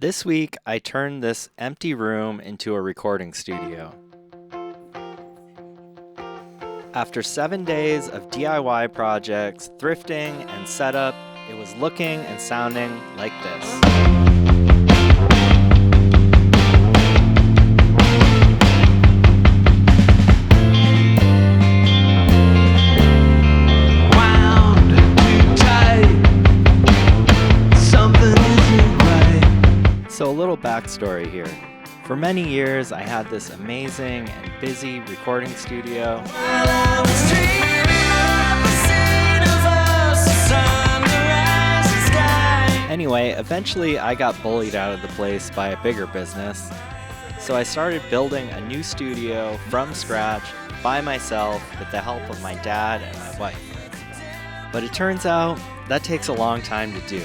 This week, I turned this empty room into a recording studio. After 7 days of DIY projects, thrifting, and setup, it was looking and sounding like this. So a little backstory here. For many years, I had this amazing and busy recording studio. Anyway, eventually I got bullied out of the place by a bigger business. So I started building a new studio from scratch by myself with the help of my dad and my wife. But it turns out that takes a long time to do.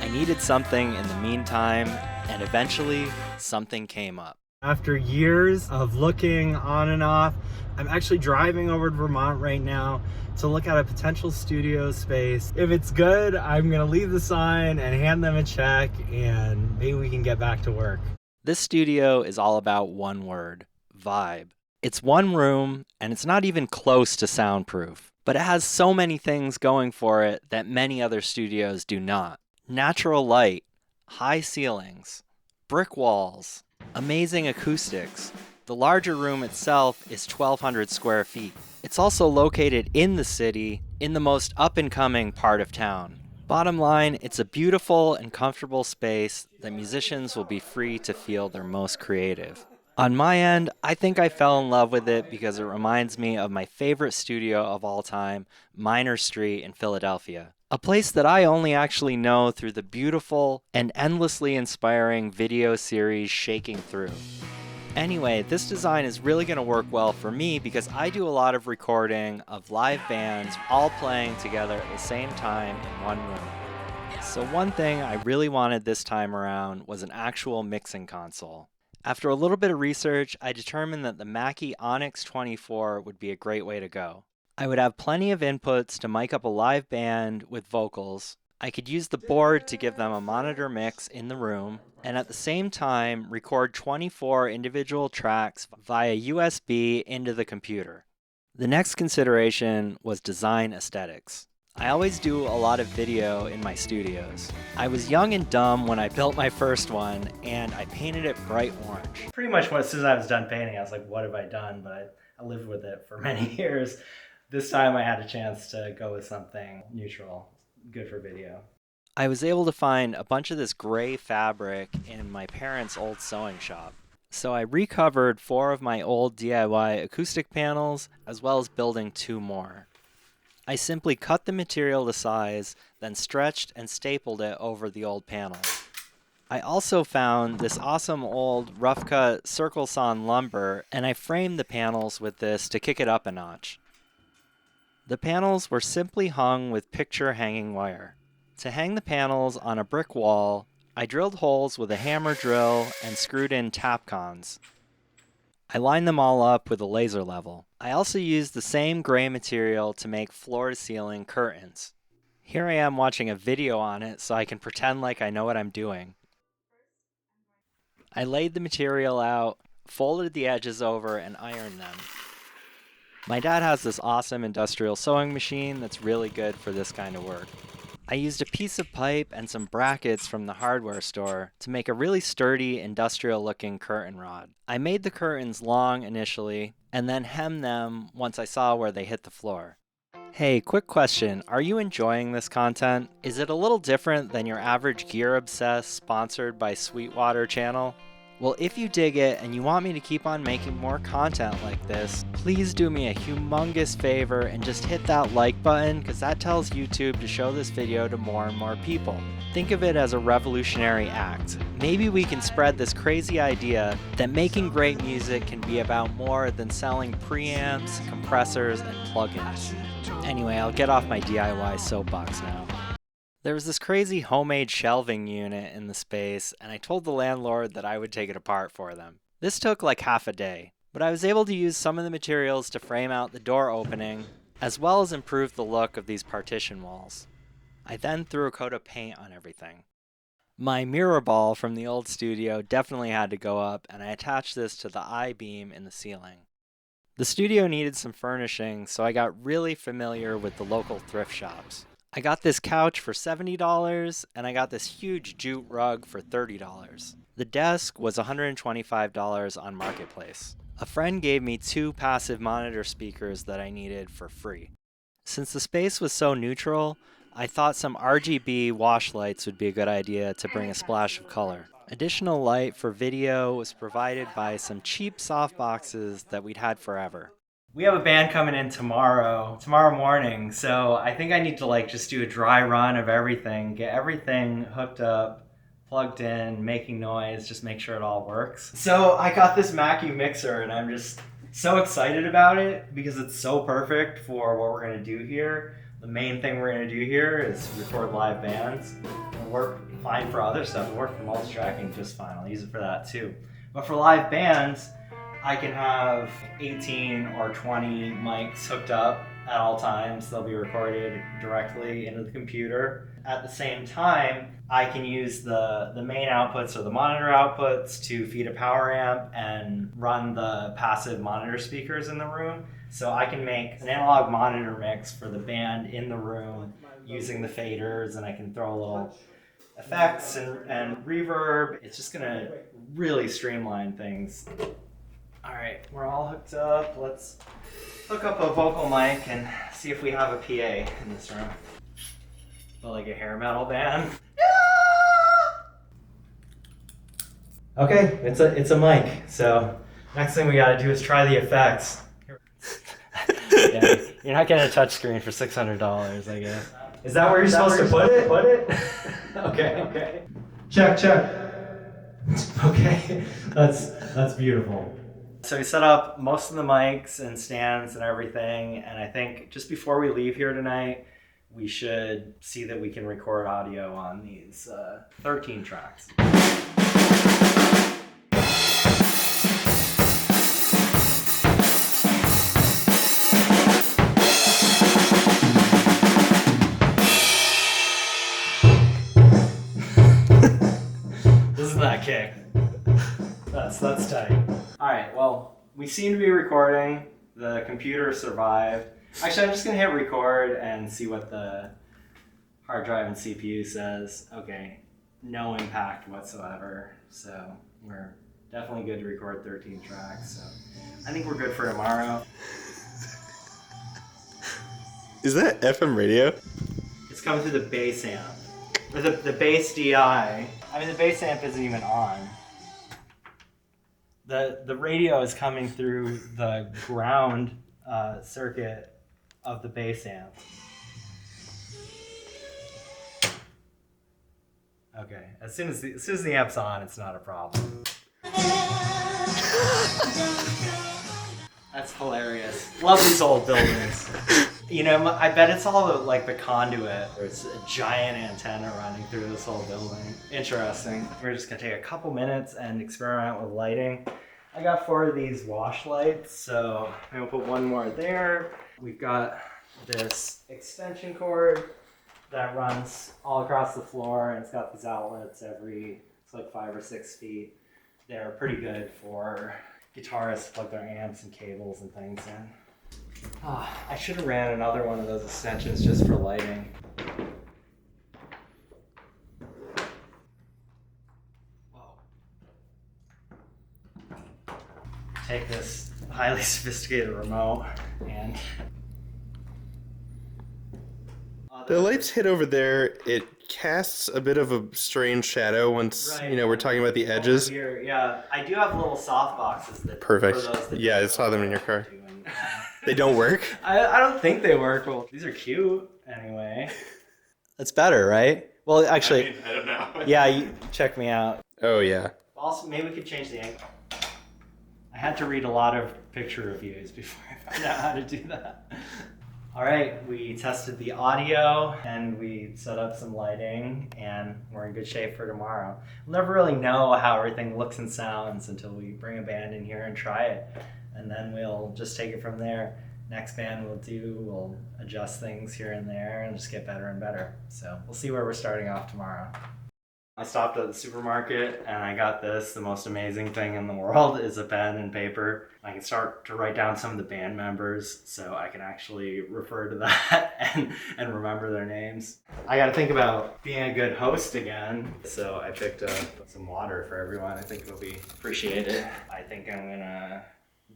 I needed something in the meantime, and eventually something came up. After years of looking on and off, I'm actually driving over to Vermont right now to look at a potential studio space. If it's good, I'm gonna leave the sign and hand them a check, and maybe we can get back to work. This studio is all about one word: vibe. It's one room, and it's not even close to soundproof, but it has so many things going for it that many other studios do not. Natural light, high ceilings, brick walls, amazing acoustics. The larger room itself is 1,200 square feet. It's also located in the city, in the most up-and-coming part of town. Bottom line, it's a beautiful and comfortable space that musicians will be free to feel their most creative. On my end, I think I fell in love with it because it reminds me of my favorite studio of all time, Minor Street in Philadelphia. A place that I only actually know through the beautiful and endlessly inspiring video series Shaking Through. Anyway, this design is really going to work well for me because I do a lot of recording of live bands all playing together at the same time in one room. So one thing I really wanted this time around was an actual mixing console. After a little bit of research, I determined that the Mackie Onyx 24 would be a great way to go. I would have plenty of inputs to mic up a live band with vocals. I could use the board to give them a monitor mix in the room, and at the same time record 24 individual tracks via USB into the computer. The next consideration was design aesthetics. I always do a lot of video in my studios. I was young and dumb when I built my first one, and I painted it bright orange. Pretty much as soon as I was done painting, I was like, what have I done? But I lived with it for many years. This time I had a chance to go with something neutral, good for video. I was able to find a bunch of this gray fabric in my parents' old sewing shop. So I recovered 4 of my old DIY acoustic panels, as well as building 2 more. I simply cut the material to size, then stretched and stapled it over the old panels. I also found this awesome old rough-cut circle sawn lumber, and I framed the panels with this to kick it up a notch. The panels were simply hung with picture hanging wire. To hang the panels on a brick wall, I drilled holes with a hammer drill and screwed in tapcons. I lined them all up with a laser level. I also used the same gray material to make floor-to-ceiling curtains. Here I am watching a video on it so I can pretend like I know what I'm doing. I laid the material out, folded the edges over, and ironed them. My dad has this awesome industrial sewing machine that's really good for this kind of work. I used a piece of pipe and some brackets from the hardware store to make a really sturdy industrial-looking curtain rod. I made the curtains long initially, and then hemmed them once I saw where they hit the floor. Hey, quick question, are you enjoying this content? Is it a little different than your average Gear Obsessed sponsored by Sweetwater channel? Well, if you dig it and you want me to keep on making more content like this, please do me a humongous favor and just hit that like button because that tells YouTube to show this video to more and more people. Think of it as a revolutionary act. Maybe we can spread this crazy idea that making great music can be about more than selling preamps, compressors, and plugins. Anyway, I'll get off my DIY soapbox now. There was this crazy homemade shelving unit in the space, and I told the landlord that I would take it apart for them. This took like half a day, but I was able to use some of the materials to frame out the door opening, as well as improve the look of these partition walls. I then threw a coat of paint on everything. My mirror ball from the old studio definitely had to go up, and I attached this to the I-beam in the ceiling. The studio needed some furnishing, so I got really familiar with the local thrift shops. I got this couch for $70, and I got this huge jute rug for $30. The desk was $125 on Marketplace. A friend gave me 2 passive monitor speakers that I needed for free. Since the space was so neutral, I thought some RGB wash lights would be a good idea to bring a splash of color. Additional light for video was provided by some cheap softboxes that we'd had forever. We have a band coming in tomorrow morning, so I think I need to just do a dry run of everything, get everything hooked up, plugged in, making noise, just make sure it all works. So I got this Mackie mixer and I'm just so excited about it because it's so perfect for what we're gonna do here. The main thing we're gonna do here is record live bands. It'll work fine for other stuff. It'll work for multi-tracking just fine. I'll use it for that too. But for live bands, I can have 18 or 20 mics hooked up at all times. They'll be recorded directly into the computer. At the same time, I can use the main outputs or the monitor outputs to feed a power amp and run the passive monitor speakers in the room. So I can make an analog monitor mix for the band in the room using the faders, and I can throw a little effects and reverb. It's just gonna really streamline things. All right, we're all hooked up. Let's hook up a vocal mic and see if we have a PA in this room. But like a hair metal band. Okay, it's a mic. So next thing we gotta do is try the effects. Yeah, you're not getting a touch screen for $600, I guess. Is that where you're supposed to put it? Okay. Check. Okay, that's beautiful. So we set up most of the mics and stands and everything, and I think just before we leave here tonight, we should see that we can record audio on these 13 tracks. Listen to that kick. That's tight. All right, well, we seem to be recording. The computer survived. Actually, I'm just gonna hit record and see what the hard drive and CPU says. Okay, no impact whatsoever. So we're definitely good to record 13 tracks. So I think we're good for tomorrow. Is that FM radio? It's coming through the bass amp. Or the bass DI. I mean, the bass amp isn't even on. The radio is coming through the ground circuit of the bass amp. Okay, as soon as the amp's on, it's not a problem. That's hilarious. Love these old buildings. You know, I bet it's all the conduit. There's a giant antenna running through this whole building. Interesting. We're just gonna take a couple minutes and experiment with lighting. I got 4 of these wash lights, so I'm gonna put one more there. We've got this extension cord that runs all across the floor, and it's got these outlets it's like 5 or 6 feet. They're pretty good for guitarists to plug their amps and cables and things in. I should have ran another one of those extensions just for lighting. Whoa. Take this highly sophisticated remote and... The lights hit over there. It casts a bit of a strange shadow once, we're talking about the edges. Here, yeah, I do have little soft boxes that... Perfect. For those that yeah, I saw them in your car. They don't work? I don't think they work. Well, these are cute anyway. That's better, right? Well, actually, I don't know. Yeah, you check me out. Oh, yeah. Also, maybe we could change the angle. I had to read a lot of picture reviews before I found out how to do that. All right, we tested the audio and we set up some lighting, and we're in good shape for tomorrow. We'll never really know how everything looks and sounds until we bring a band in here and try it. And then we'll just take it from there. Next band we'll adjust things here and there and just get better and better. So we'll see where we're starting off tomorrow. I stopped at the supermarket and I got this. The most amazing thing in the world is a pen and paper. I can start to write down some of the band members so I can actually refer to that and remember their names. I got to think about being a good host again. So I picked up some water for everyone. I think it'll be appreciated. I think I'm gonna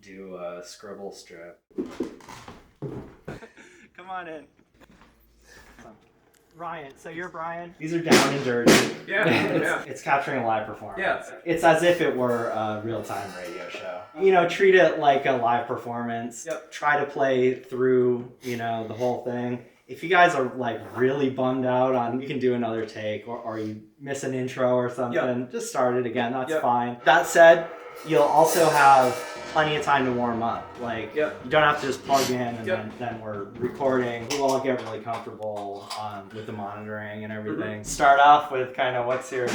do a scribble strip. Come on in. Ryan, so you're Brian. These are down and dirty. Yeah, it's capturing a live performance. Yeah. It's as if it were a real-time radio show. You know, treat it like a live performance. Yep. Try to play through, you know, the whole thing. If you guys are like really bummed out on, you can do another take, or you miss an intro or something, just start it again. That's fine. That said, you'll also have plenty of time to warm up. Like, you don't have to just plug in and then we're recording. We'll all get really comfortable with the monitoring and everything. Start off with kind of what's your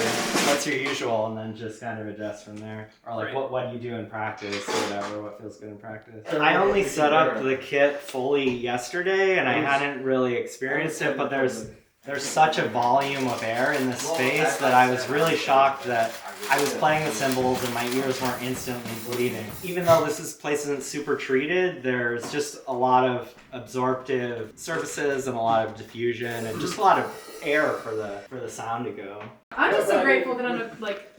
usual, and then just kind of adjust from there. Or like what do you do in practice or whatever, what feels good in practice. I only set up the kit fully yesterday and I hadn't really experienced it, but there's such a volume of air in this space that I was really shocked that I was playing the cymbals and my ears weren't instantly bleeding. Even though this place isn't super treated, there's just a lot of absorptive surfaces and a lot of diffusion and just a lot of air for the sound to go. I'm just so grateful that on a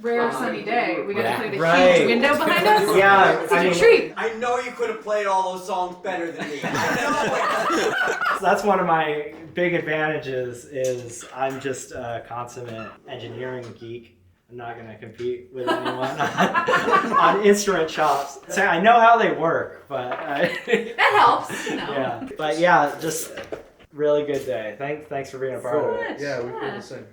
rare sunny day we got to play the huge window behind us. Yeah, it's such a treat. I know you could have played all those songs better than me. So that's one of my big advantages is I'm just a consummate engineering geek. I'm not going to compete with anyone on instrument chops. So I know how they work, but that helps. You know. Yeah, but yeah, just really good day. Thanks for being a part of it. Yeah, we feel the same.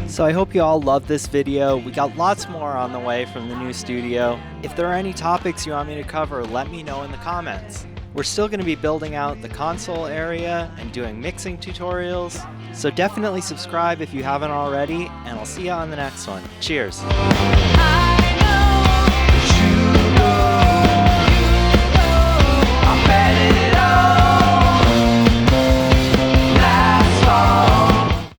So I hope you all loved this video. We got lots more on the way from the new studio. If there are any topics you want me to cover, let me know in the comments. We're still going to be building out the console area and doing mixing tutorials. So definitely subscribe if you haven't already, and I'll see you on the next one. Cheers.